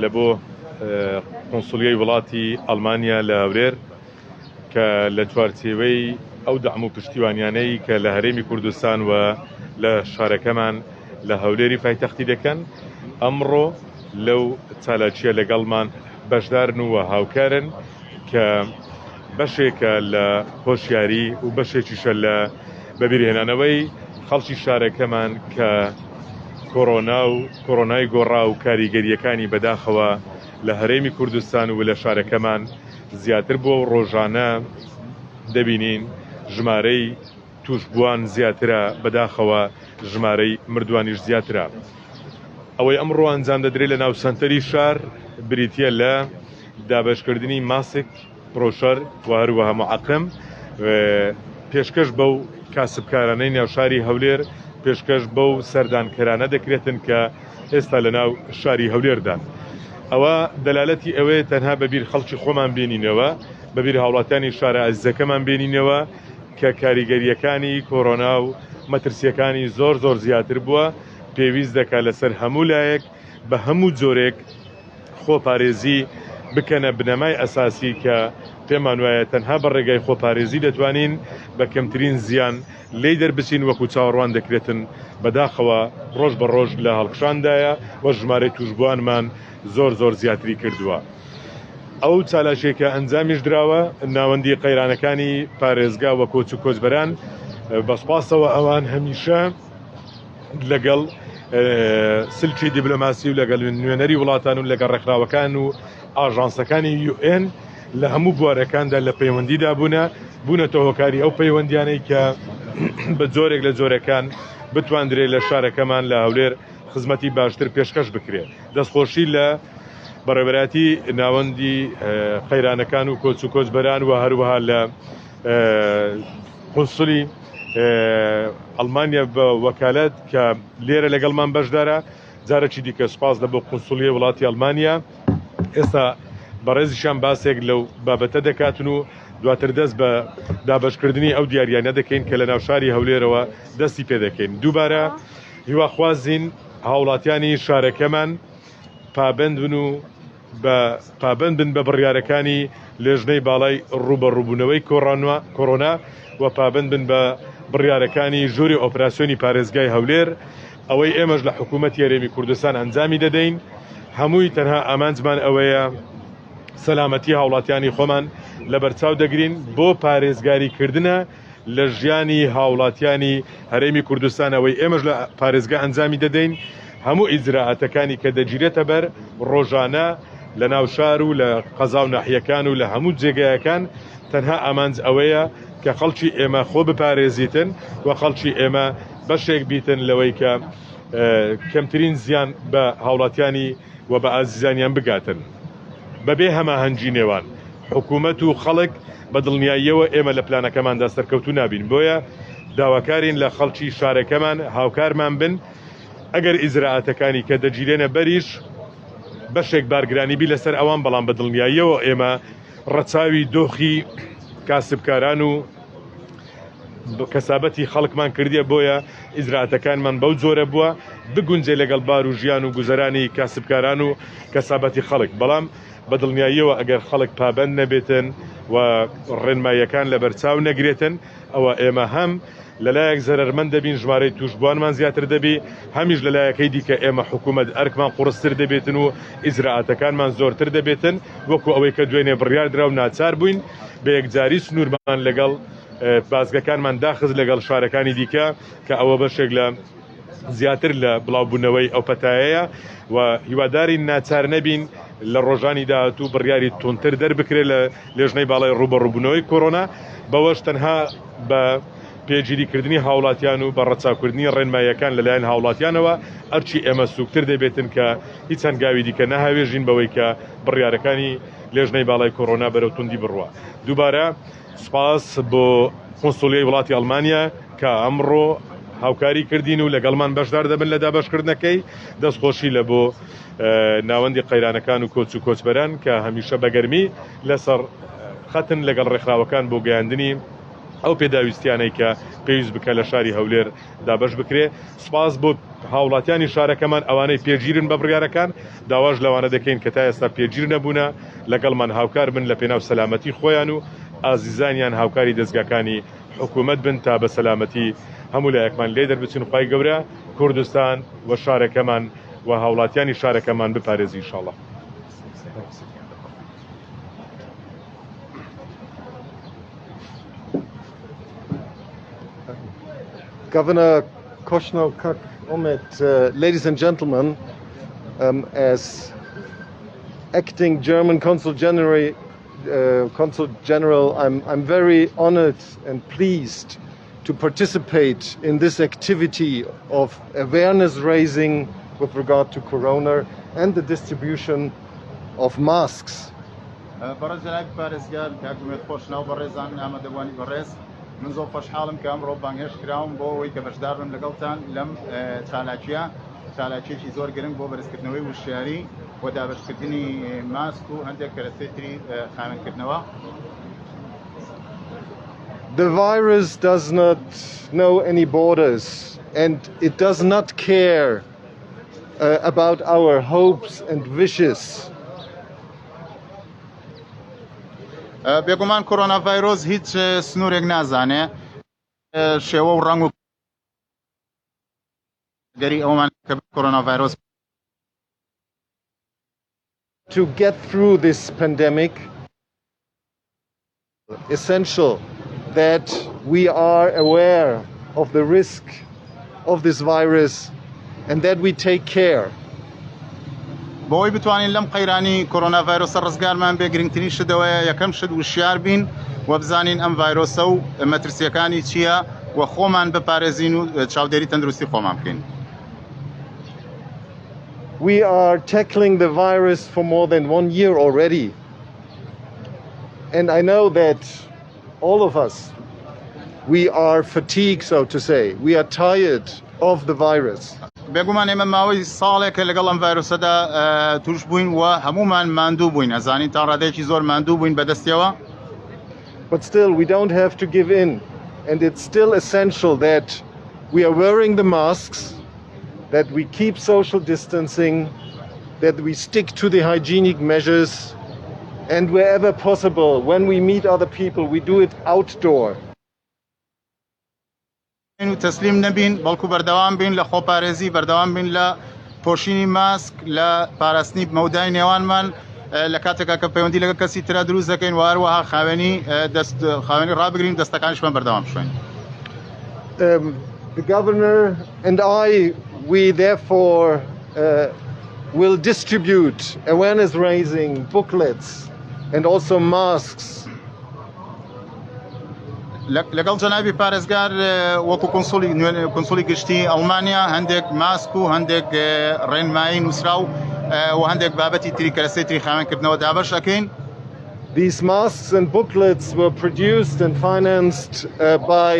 لە بۆ قۆنسولیەی وڵاتی ئەڵمانیا لە هەولێر کە لە چوارچێوەی ئەو دەعم و پشتیوانیانەی کە لە هەرێمی کوردستان و لە شارەکەمان لە هەولێری پایتەختی دەکەن ئەمڕۆ لەو چالاکیە لەگەڵمان بەشدارن و هاوکارن کە بەشێکە لە هۆشیاری و بەشێکیشە لە بەبیرهێنانەوەی خەڵکی شارەکەمان کە کۆڕۆنای گۆڕا و کاریگەریەکانی بەداخەوە لە هەرێمی کوردستان و لە شارەکەمان زیاتر بۆ ڕۆژانە دەبینین ژمارەی توشبووان زیاترە بەداخەوە ژمارەی مردوانیش زیاترە. ئەوەی ئەمڕۆ ئەنجام دەدرێت لە ناو سەنتەری شار بریتە لە دابەشکردنی ماسک پرۆشەر و هەروەها معەقم پێشکەش بەو کاسبکارانەی ناوشاری هەولێر پێشکەش بەو سەردانکەرانە دەکرێتن کە ئێستا لە ناو شاری هەولێردا. ئەوە دەلالەتی ئەوەیە تەنها بەبیر خەڵکی خۆمان بێنینەوە بەبیر هاوڵاتیانی شارە ئەزیزەکەمان بێنینەوە کە کاریگەریەکانی کۆڕۆنا و مەترسیەکانی زۆر زیاتر بووە پێویست دەکات لەسەر هەموو لایەک بە هەموو جۆرێک خۆپارێزی بکەنە بنەمای ئەساسی کە پێمان وایە تەنها بە ڕێگای خۆپارێزی دەتوانین بە کەمترین زیان لێی دەربچین وەکو چاوەڕوان دەکرێتن بەداخەوە ڕۆژ بە ڕۆژ لە هەڵکشاندایە و ژمارەی توشبووانمان زۆر زیاتری کردووە. ئەو چالاشێکە ئەنجامیش درراوە ناوەندی قەیرانەکانی پارێزگا وە کۆچ و کۆچبەران بەسپاسەوە ئەوان هەمیشە لەگەڵ سلکی دیبلۆماسی و لەگەڵ نوێنەری وڵاتان و لەگەڵ ڕێکخراوەکان و ئاژانسەکانی UN لە هەموو بوارەکاندا لە پەیوەندیدا بوونەتە هۆکاری ئەو پەیوەندیانەی کە بە جۆرێک لە جۆرەکان بتواندرێت لە شارەکەمان لە هەولێر خزمەتی باشتر پێشکەش بکرێت. دەستخۆشی لە بەڕێوەبەری ناوەندی قەیرانەکان و کۆچ و کۆچبەران و هەروەها لە قونسولی ئەڵمانیا بە وەکالەت کە لێرە لەگەڵمان بەشدارە. جارێکی دیکە سوپاس لە بۆ قونسولیە وڵاتی ئەڵمانیا. ئێستا بەڕێزیشان باسێک لەو بابەتە دەکاتن و دواتر دەست بە دابەشکردنی ئەو دیاریانە دەکەین کە لە ناوشاری هەولێرەوە دەستی پێ دەکەین. دووبارە هیواخوازین هاوڵاتیانی شارەکەمان پابند بن بە بڕیارەکانی لێژنەی باڵای ڕوبەڕووبوونەوەی کۆڕۆنا و پابند بن بە بڕیارەکانی ژووری ئۆپراسیۆنی پارێزگای هەولێر. ئەوەی ئێمەش لە حکوومەتی هەرێمی کوردستان ئەنجامی دەدەین هەمووی تەنها ئامانجمان ئەوەیە سەلامەتی هاوڵاتیانی خۆمان لە بەرچاو دەگرین بۆ پارێزگاریکردنە لە ژیانی هاوڵاتیانی هەرێمی کوردستان. ئەوەی ئێمەش لە پارێزگا ئەنجامی دەدەین هەموو ئیجراعاتەکانی کە دەگیرێتە بەر ڕۆژانە لە ناو شار و لە قەزا و ناحیەکان و لە هەموو جێگایەکان تەنها ئامانج ئەوەیە کە خەڵکی ئێمە خۆ بپارێزیتن و خەڵکی ئێمە بەشێک بیتن لەوەی کە کەمترین زیان بە هاوڵاتیانی و بە ئازیزانیان بگاتن. بەبێ هەماهەنگی نێوان حکوومەت و خەڵک بە دڵنیاییەوە ئێمە لە پلانەکەماندا سەرکەوتو نابین. بۆیە داواکارین لە خەڵکی شارەکەمان هاوکارمان بن ئەگەر ئیجراعاتەکانی کە دەگیرێنە بەریش بەشێک بارگرانی بی لەسەر ئەوان بەڵام بە دڵنیاییەوە ئێمە ڕەچاوی دۆخی کاسبکاران و کەسابەتی خەڵکمان کردیە بۆیە ئیجراعاتەکانمان بەو جۆرە بووە بگونجێ لەگەڵ بار و ژیان و گوزەرانی کاسبکاران و کەسابەتی خەڵک. بەڵام بە دڵنیاییەوە ئەگەر خەڵک پابند نەبێتن و ڕێنماییەکان لە بەرچاو نەگرێتن ئەوە ئێمە هەم لەلایەک زەرمەند دەبین ژمارەی توشبووانمان زیاتر دەبی هەمیش لەلایەکەی دیکە ئێمە حکوومەت ئەرکمان قوڕستر دەبێتن و ئیجراعاتەکانمان زۆرتر دەبێتن وەکو ئەوەی کە دوێنێ بڕیار درا و ناچار بووین بە یەکجاری سنوورمان لەگەڵ بازگەکانمان داخز لەگەڵ شارەکانی دیکە کە ئەوە بەشێک لە زیاتر لە بڵاوبوونەوەی ئەو پەتایەیە و هیواداری ناچار نەبین لە ڕۆژانی داهاتوو بڕیاری تونتر دەربکرێت لە لێژنەی باڵای ڕوبەڕووبوونەوەی کۆڕۆنا بەوەش تەنها بە پێگیریکردنی هاوڵاتیان و بە ڕەچاوکردنی ڕێنماییەکان لەلایەن هاوڵاتیانەوە ئەرچی ئێمە سوکتر دەبێتن کە هیچ هەنگاوی دیکە نەهاوێژین بەوەی کە بڕیارەکانی لێژنەی باڵای کۆڕۆنا بەرەو توندی بڕوە. دووبارە سوپاس بۆ قۆنسولیەی وڵاتی ئەڵمانیا کە ئەمڕۆ هاوکاری کردین و لەگەڵمان بەشدار دەبن لە دابەشکردنەکەی. دەستخۆشی لە بۆ ناوەندی قەیرانەکان و کۆچ و کۆچبەران کە هەمیشە بەگەرمی لەسەر خەتن لەگەڵ ڕێکخراوەکان بۆ گەیاندنی ئەو پێداویستیانەی کە پێویست بکە لە شاری هەولێر دابەش بکرێ. سپاس بۆ هاوڵاتیانی شارەکەمان ئەوانەی پێگیرن بە بڕیارەکان، داواش لەوانە دەکەین کە تا ئێستا پێگیر نەبوونە لەگەڵمان هاوکار بن لە پێناو سەلامەتی خۆیان و ئازیزانیان هاوکاری دەستگاکانی حکوومەت بن تا بە سەلامەتی هەموو لایەکمان لێ دەربچین. خوای گەورە کوردستان و شارەکەمان و هاوڵاتیانی شارەکەمان بپارێزی ئینشاءڵڵا. Governor Koshno Kak Omet, ladies and gentlemen, as acting German Consul General, I'm very honored and pleased to participate in this activity of awareness raising with regard to Corona and the distribution of masks. من زۆر خۆشحاڵم کە ئەمڕۆ بانگهێش کراوم بۆ ئەوەی کە بەشدار بم لەگەڵتان لەم چالاکیەکی زۆر گرنگ بۆ بەرزکردنەوەی وشیاری بۆ دابەشکردنی ماسک و هەندێک کەرەسێتری خاوێنکردنەوە. The virus does not know any borders and it does not care about our hopes and wishes. بێگومان کۆرۆنا ڤایرۆس هیچ سنوورێک نازانێ شێوە و ڕەنگ و گەری ئەومان کە کۆرۆنا ڤایرۆس. To get through this pandemic, essential that we are aware of the risk of this virus and that we take care. بۆی بتوانین لەم قەیرانی کۆرۆنا ڤایرۆسە ڕزگارمان بێ گرنگترین شدەوەیە یەکەم شت وشیار بین و بزانین ئەم ڤایرۆسە و مەترسیەکانی چییە و خۆمان بپارێزین و چاودێری تەندروستی خۆمان بکەین. We are tackling the virus for more than 1 year already. And I know that all of us, we are fatigued, so to say. We are tired of the virus. بێگومان ئێمە ماوەی ساڵێکە لەگەڵ ئەم ڤایرۆسەدا توش بووین و هەمومان ماندوو بووین، ئەزانین تا ڕادێکی زۆر ماندوو بووین بەدەستیەوە. But still, we don't have to give in. And it's still essential that we are wearing the masks, that we keep social distancing, that we stick to the hygienic measures, and wherever possible, when we meet other people, we do it outdoor. تەسلیم نەبین بەڵکو بەردەوام بین لە خۆپارێزی، بەردەوام بین لە پۆشینی ماسک، لە پاراستنی مەودای نێوانمان لە کاتێکا کە پەیوەندی لەگەڵ کەسی ترا دروست دەکەین و هەروەها خاوێنی ڕابگرین دەستەکانیشمان بەردەوام بشوێن. The governor and I, we therefore will distribute awareness-raising booklets and also masks. لەگەڵ جەنابی پارێزگار وەکو کۆنسولی گشتی ئەڵمانیا هەندێک ماسک و هەندێک ڕێنمایی نووسرا و هەندێک بابەتی تری کەرەسێتری خاوێنکردنەوە دابەش ئەکەین. These masks and booklets were produced and financed by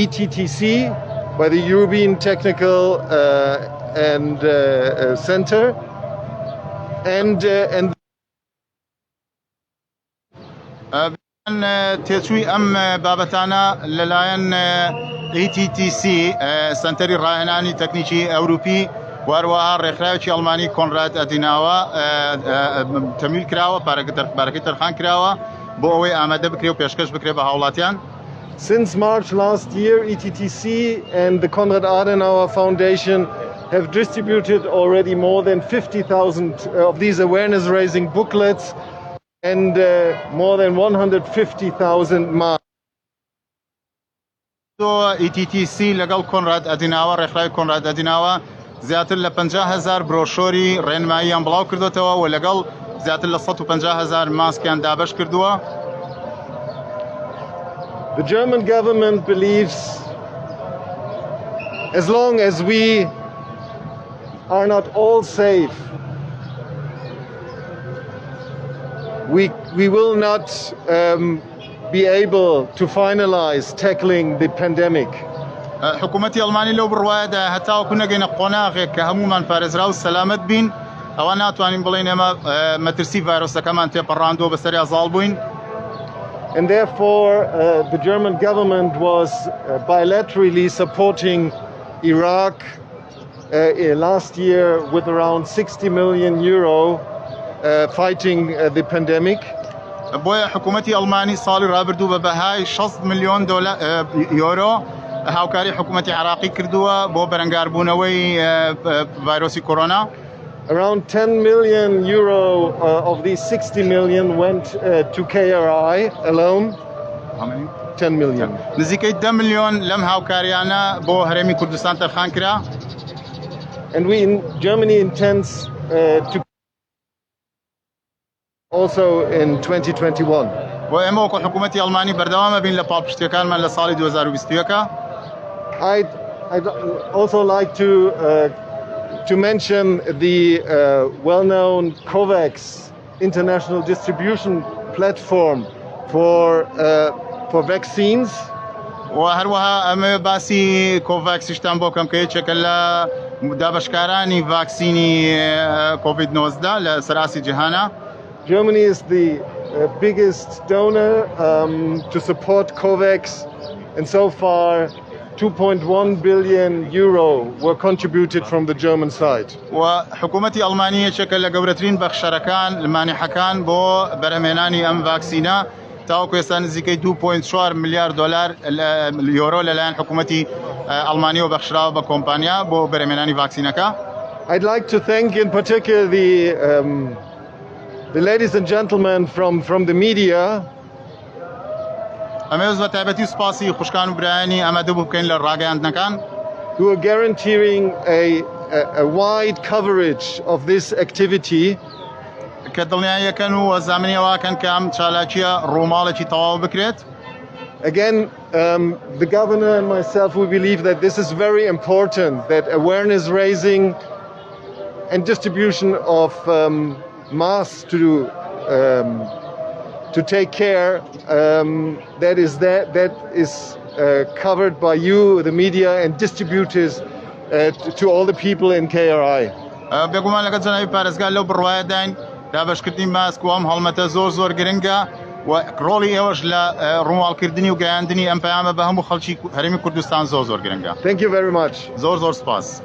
ETTC, by the European Technical and Center, and تێچووی ئەم بابەتانە لەلایەن ETTC سنتەری ڕاهێنانی تەکنیکی ئەوروپی وەروەها ڕێکخراوێکی ئەڵمانی کۆنراد ئەدیناوە تەمیل کراوە پارەکەی تەرخان کراوە بۆ ئەوەی ئامادە بکرێ و پێشکەش بکرێ بە هاوڵاتیان. Since March last year, ETTC and the Konrad Adenauer Foundation have distributed already more than 50,000 of these awareness-raising booklets and more than 150,000 masks. ETTC لەگەڵ کۆنراد ئەدیناوە ڕێکخراوی کۆنراد ئەدیناوە زیاتر لە 50,000 برۆشۆری ڕێنماییان بڵاو کردوتەوە و لەگەڵ زیاتر لە 150,000 ماسکیان دابەش کردووە. The German government believes as long as we are not all safe, we will not be able to finalize tackling the pandemic. حکوومەتی ئەڵمانی لەو بڕوایەدا هەتاوەکو نەگەینە قۆناغێک کە هەمومان پارێزرا و سەلامەت بین ئەوە ناتوانین بڵێن ئێمە مەترسی ڤایرۆسەکەمان تێپەڕاندووە بەسەری ئازاڵ بووین. And therefore, the German government was bilaterally supporting Iraq last year with around 60 million euro fighting the pandemic. بۆیە حکوومەتی ئەڵمانی ساڵی ڕابردوو بە بەهای 60 ملیۆن یۆرۆ هاوکاری حکوومەتی عراقی کردووە بۆ بەرەنگاربوونەوەی ڤایرۆسی کۆرۆنا. Around 10 million euro of these 60 million went to KRI alone. 10 million. نزیکەی 10 ملیۆن لەم هاوکاریانە بۆ هەرێمی کوردستان تەرخان کرا. And we in Germany intends to also in 2021. و ئێمە وەکو حکوومەتی ئەڵمانی بەردەوامە بین لە پاڵپشتیەکانمان لە ساڵی 2021. I'd also like to mention the well-known COVAX international distribution platform for vaccines. و هەروەها ئەمە باسی کۆڤاکسیشتان بۆ کەم کە یەکێکە لە دابەشکارانی ڤاکسینی کۆڤید-19 لە سەراسی جیهانە. Germany is the biggest donor to support COVAX, and so far 2.1 billion euro were contributed from the German side. و حکوومەتی ئەڵمانی یەکێکە لە گەورەترین بەخشەرەکان لە مانیحەکان بۆ بەرهەمێنانی ئەم ڤاکسینە تاوەکو ئێستا نزیکەی 2.4 ملیار دلار یۆرۆ لەلایەن حکوومەتی ئەڵمانی و بەخشراوە بە کۆمپانیا بۆ بەرهەمێنانی ڤاکسینەکە. I'd like to thank in particular the ladies and gentlemen from the media ئەمێز بە تایبەتی سوپاسی خوشکان و برایانی ئەمەدە بوو بکەین لە ڕاگەیاندنەکان who are guaranteeing a wide coverage of this activity. کە دڵنیاییەکەن و وەزامنیەوەکەن کە ئەم چالاکیە ڕووماڵێکی تەواو بکرێت. Again, the governor and myself, we believe that this is very important, that awareness raising and distribution of masks to take care, that is covered by you, the media, and distributed to all the people in KRI. بێگومان لەگەڵ جەنابی پارێزگار لەو بڕوایەداین دابەشکردنی ماسک و ئەم هەڵمەتە زۆر گرنگە و ڕۆڵی ئێوەش لە ڕووماڵکردنی و گەیاندنی ئەم پەیامە بە هەموو خەڵکی هەرێمی کوردستان زۆر گرنگە. Thank you very much. زۆر سپاس.